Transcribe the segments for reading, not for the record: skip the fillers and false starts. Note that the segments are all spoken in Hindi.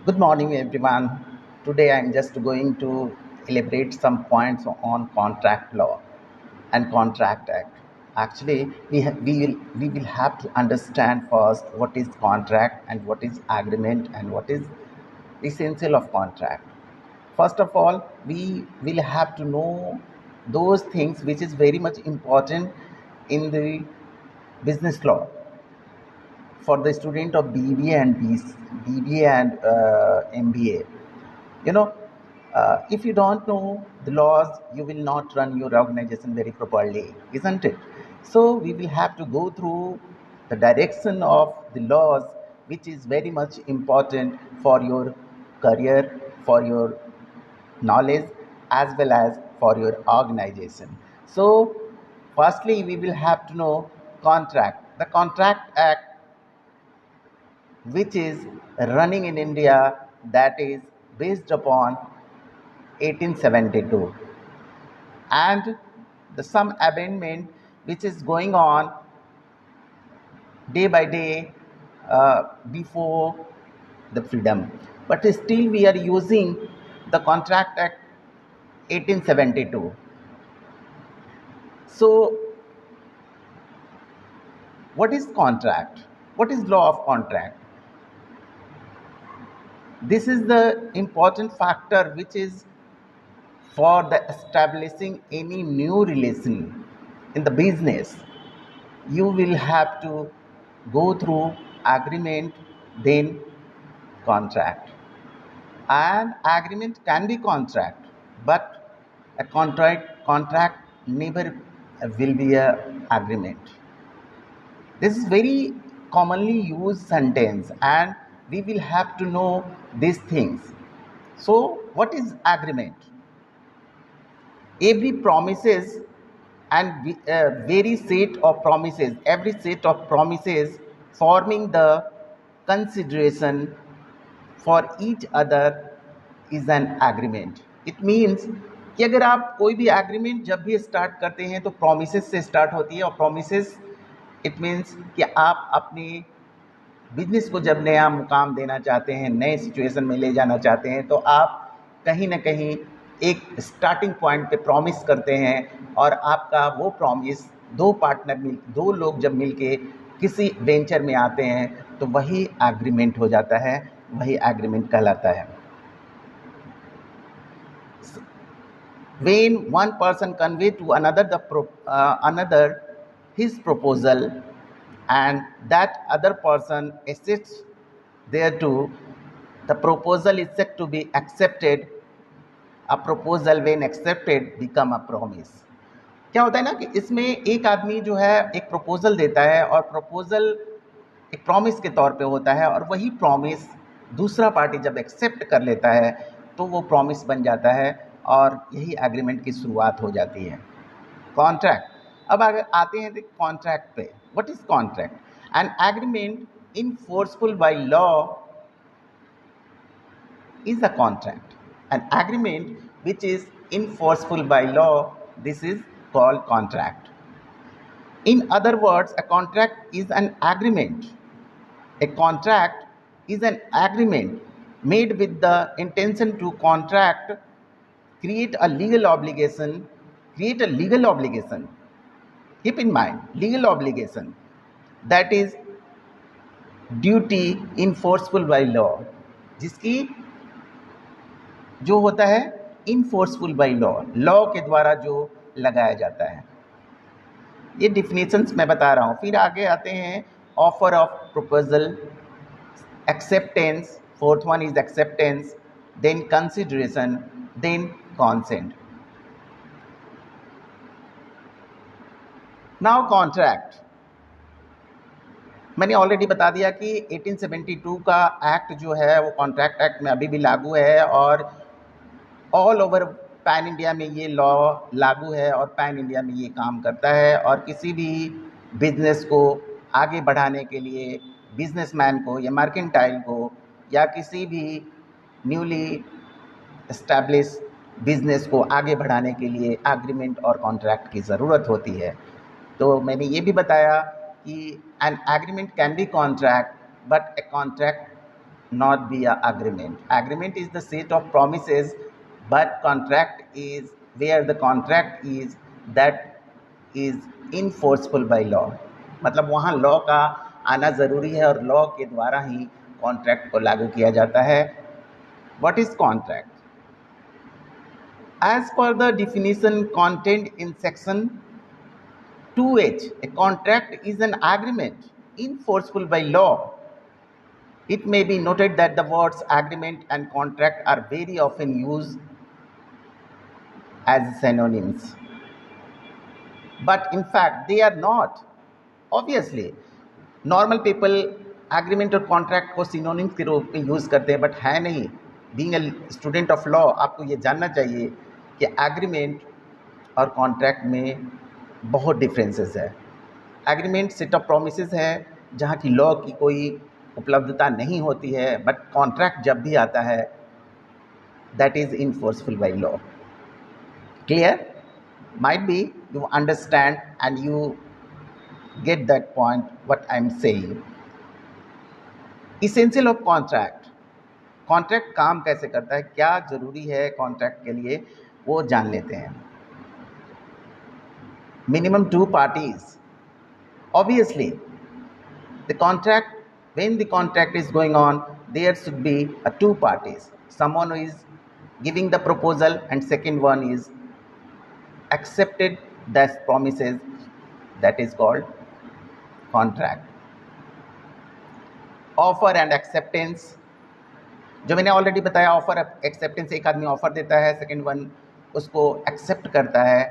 Good morning, everyone. Today I'm just going to elaborate some points on contract law and contract act. Actually, we will have to understand first what is contract and what is agreement and what is essential of contract. First of all, we will have to know those things which is very much important in the business law for the student of BBA and BBA and MBA. You know, if you don't know the laws, you will not run your organization very properly, isn't it? So we will have to go through the direction of the laws, which is very much important for your career, for your knowledge, as well as for your organization. So firstly, we will have to know contract. The Contract Act, which is running in India, that is based upon 1872, and the some amendment which is going on day by day before the freedom, but still we are using the Contract Act 1872. So what is contract? What is law of contract? This is the important factor which is for the establishing any new relation in the business. You will have to go through agreement, then contract. And agreement can be contract, but a contract never will be a agreement. This is very commonly used sentence, and we will have to know these things. So what is agreement? Every promises and very set of promises, every set of promises forming the consideration for each other is an agreement. It means कि अगर आप कोई भी एग्रीमेंट जब भी स्टार्ट करते हैं तो प्रोमिसेस से स्टार्ट होती है, और प्रोमिसेस इट मीन्स कि आप अपनी बिजनेस को जब नया मुकाम देना चाहते हैं, नए सिचुएशन में ले जाना चाहते हैं, तो आप कहीं ना कहीं एक स्टार्टिंग पॉइंट पे प्रॉमिस करते हैं, और आपका वो प्रॉमिस दो लोग जब मिलके किसी वेंचर में आते हैं तो वही एग्रीमेंट हो जाता है, वही एग्रीमेंट कहलाता है. When one person convey to another another his proposal, and that other person assists thereto, the proposal is said to be accepted. A proposal when accepted become a promise. क्या होता है ना कि इसमें एक आदमी जो है एक प्रपोजल देता है, और प्रपोजल एक प्रॉमिस के तौर पे होता है, और वही प्रॉमिस दूसरा पार्टी जब एक्सेप्ट कर लेता है तो वो प्रॉमिस बन जाता है, और यही एग्रीमेंट की शुरुआत हो जाती है. कॉन्ट्रैक्ट. अब अगर आते हैं कॉन्ट्रैक्ट पे. What is contract? An agreement enforceful by law is a contract. An agreement which is enforceable by law, this is called contract. In other words, a contract is an agreement. A contract is an agreement made with the intention to contract, create a legal obligation. Keep in mind, legal obligation, that is duty enforceable by law, जिसकी जो होता है इनफोर्सफुल बाय लॉ, लॉ के द्वारा जो लगाया जाता है. ये डिफिनेशंस मैं बता रहा हूँ. फिर आगे आते हैं offer of proposal, acceptance, fourth one is acceptance, then consideration, then consent. Now contract. मैंने ऑलरेडी बता दिया कि 1872 का एक्ट जो है वो कॉन्ट्रैक्ट एक्ट में अभी भी लागू है, और ऑल ओवर पैन इंडिया में ये लॉ लागू है, और पैन इंडिया में ये काम करता है. और किसी भी बिजनेस को आगे बढ़ाने के लिए, बिजनेसमैन को या मर्केंटाइल को या किसी भी न्यूली एस्टैब्लिश बिजनेस को आगे बढ़ाने के लिए एग्रीमेंट और कॉन्ट्रैक्ट की ज़रूरत होती है. तो मैंने ये भी बताया कि an agreement can be contract, but a contract not be a agreement. Agreement is the set of promises, but contract is where the contract is that is enforceable by law. मतलब वहाँ लॉ का आना ज़रूरी है और लॉ के द्वारा ही कॉन्ट्रैक्ट को लागू किया जाता है. What is contract? As per the definition contained in section 2H, a contract is an agreement enforceable by law. It may be noted that the words agreement and contract are very often used as synonyms. But in fact, they are not. Obviously, normal people agreement और contract को synonyms के रूप में यूज़ करते हैं, बट है नहीं. Being a student of law, आपको ये जानना चाहिए कि agreement और contract में बहुत डिफरेंसेस है. एग्रीमेंट सेट ऑफ प्रोमिसेस है जहाँ की लॉ की कोई उपलब्धता नहीं होती है, बट कॉन्ट्रैक्ट जब भी आता है that is enforceful by law. Clear? Might be you understand and you get that point what I am saying. Essential of contract. Contract काम कैसे करता है, क्या ज़रूरी है कॉन्ट्रैक्ट के लिए, वो जान लेते हैं. Minimum 2 parties. Obviously, the contract, when the contract is going on, there should be 2 parties. Someone who is giving the proposal and second one is accepted the promises. That is called contract. Offer and acceptance. जो मैंने ऑलरेडी बताया, ऑफर एक्सेप्टेंस, एक आदमी ऑफर देता है, सेकेंड वन उसको एक्सेप्ट करता है,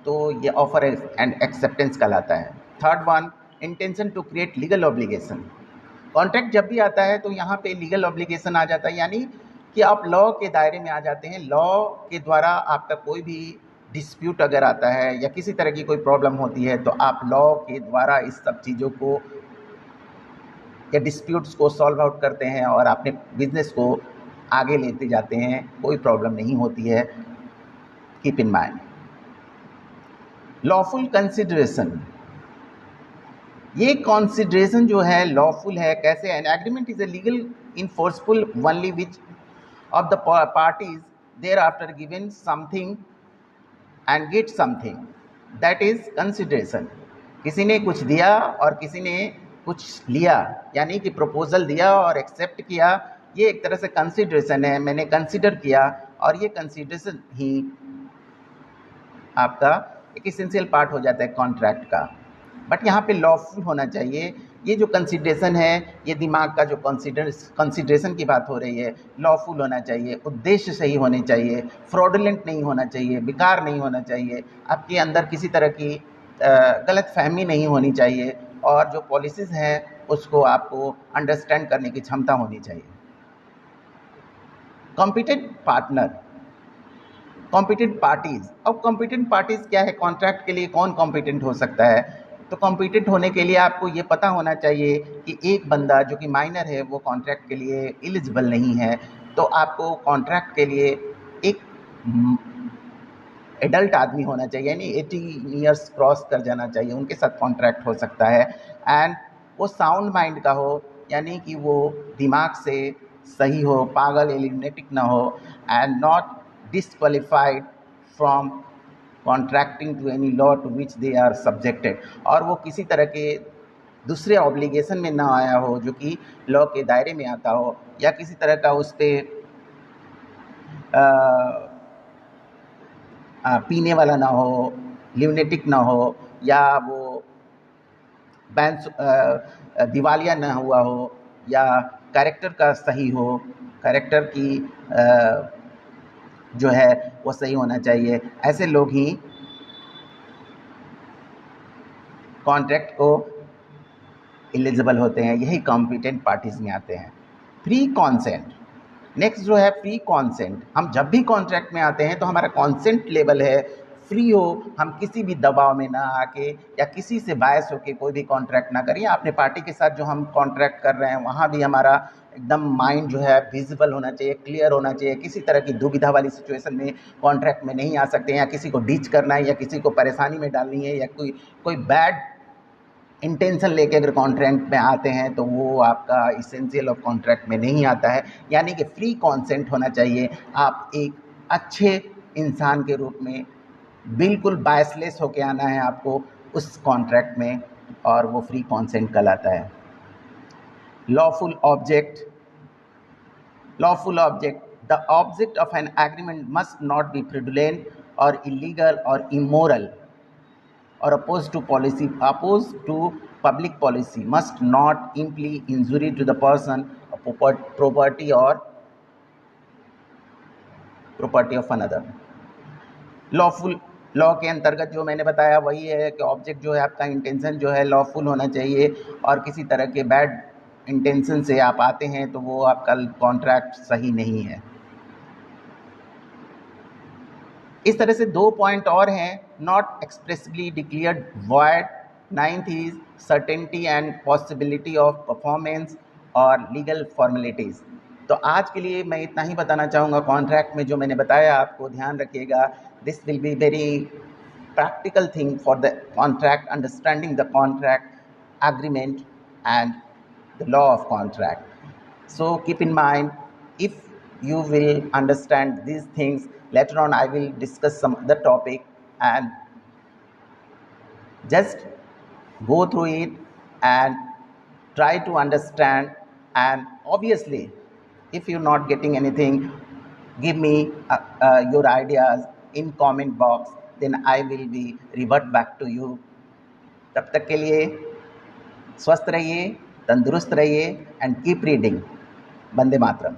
तो ये ऑफर एंड एक्सेप्टेंस कहलाता है. Third one, intention to create legal obligation. Contract जब भी आता है तो यहाँ पे लीगल ऑब्लिगेशन आ जाता है, यानी कि आप लॉ के दायरे में आ जाते हैं. लॉ के द्वारा आपका कोई भी डिस्प्यूट अगर आता है या किसी तरह की कोई प्रॉब्लम होती है तो आप लॉ के द्वारा इस सब चीज़ों को या डिस्प्यूट्स को सॉल्व आउट करते हैं और अपने बिजनेस को आगे लेते जाते हैं. कोई प्रॉब्लम नहीं होती है. Keep in mind. Lawful consideration. ये कंसिडरेशन जो है लॉफुल है. कैसे? An agreement is a legal enforceful only which of the parties thereafter given something and get something. That is consideration. किसी ने कुछ दिया और किसी ने कुछ लिया, यानी कि प्रपोजल दिया और एक्सेप्ट किया, ये एक तरह से कंसिडरेशन है. मैंने कंसिडर किया और ये कंसिडरेशन ही आपका एक इसेंशियल पार्ट हो जाता है कॉन्ट्रैक्ट का. बट यहाँ पे लॉफुल होना चाहिए. ये जो कंसिडरेशन है, ये दिमाग का जो कंसिडरेशन की बात हो रही है, लॉफुल होना चाहिए, उद्देश्य सही होने चाहिए, फ्रॉडुलेंट नहीं होना चाहिए, बेकार नहीं होना चाहिए, आपके अंदर किसी तरह की गलत फहमी नहीं होनी चाहिए, और जो पॉलिसीज़ हैं उसको आपको अंडरस्टैंड करने की क्षमता होनी चाहिए. Competent partner, competent parties. अब कॉम्पिटेंट पार्टीज़ क्या है? कॉन्ट्रैक्ट के लिए कौन कॉम्पिटेंट हो सकता है? तो कॉम्पिटेंट होने के लिए आपको ये पता होना चाहिए कि एक बंदा जो कि माइनर है वो कॉन्ट्रैक्ट के लिए एलिजिबल नहीं है. तो आपको कॉन्ट्रैक्ट के लिए एक एडल्ट आदमी होना चाहिए, यानी 18 ईयर्स क्रॉस कर जाना चाहिए, उनके साथ कॉन्ट्रैक्ट हो सकता है. एंड वो साउंड माइंड का हो, यानी कि वो दिमाग से सही हो, पागल एलिनेटिक ना हो, and not disqualified from contracting to any law to which they are subjected. और वो किसी तरह के दूसरे ऑब्लिगेशन में ना आया हो जो कि लॉ के दायरे में आता हो, या किसी तरह का उस पर पीने वाला ना हो, ल्यूनेटिक ना हो, या वो दिवालिया ना हुआ हो, या कैरेक्टर का सही हो, कैरेक्टर की जो है वो सही होना चाहिए. ऐसे लोग ही कॉन्ट्रैक्ट को एलिजिबल होते हैं. यही कॉम्पिटेंट पार्टीज़ में आते हैं. Free consent. नेक्स्ट जो है फ्री कॉन्सेंट. हम जब भी कॉन्ट्रैक्ट में आते हैं तो हमारा कॉन्सेंट लेवल है फ्री हो, हम किसी भी दबाव में ना आके या किसी से बायस होके कोई भी कॉन्ट्रैक्ट ना करिए. अपने पार्टी के साथ जो हम कॉन्ट्रैक्ट कर रहे हैं वहाँ भी हमारा एकदम माइंड जो है विजिबल होना चाहिए, क्लियर होना चाहिए. किसी तरह की दुविधा वाली सिचुएशन में कॉन्ट्रैक्ट में नहीं आ सकते हैं, या किसी को डीच करना है, या किसी को परेशानी में डालनी है, या कोई बैड इंटेंशन लेके अगर कॉन्ट्रैक्ट में आते हैं तो वो आपका इसेंशियल ऑफ कॉन्ट्रैक्ट में नहीं आता है, यानी कि फ्री कॉन्सेंट होना चाहिए। आप एक अच्छे इंसान के रूप में बिल्कुल बायसलेस होके आना है आपको उस कॉन्ट्रैक्ट में, और वो फ्री कॉन्सेंट कहलाता है। Lawful object, lawful object, the object of an agreement must not be fraudulent or illegal or immoral or opposed to public policy, must not imply injury to the person or property of another। Lawful law के अंतर्गत जो मैंने बताया वही है कि ऑब्जेक्ट जो है आपका इंटेंशन जो है लॉफुल होना चाहिए, और किसी तरह के बैड इंटेंशन से आप आते हैं तो वो आपका कॉन्ट्रैक्ट सही नहीं है। इस तरह से 2 पॉइंट और हैं, not expressly declared void, 9th is certainty and possibility of performance और लीगल फॉर्मेलिटीज़। तो आज के लिए मैं इतना ही बताना चाहूँगा। कॉन्ट्रैक्ट में जो मैंने बताया आपको ध्यान रखिएगा, this will be very practical thing for the contract, understanding the contract, agreement and the law of contract. So keep in mind, if you will understand these things, later on I will discuss some other topic, and just go through it and try to understand. And obviously, if you're not getting anything, give me your ideas in comment box, then I will be revert back to you। तब तक के लिए स्वस्थ रहिए, तंदुरुस्त रहिए, and keep reading. Vande Mataram.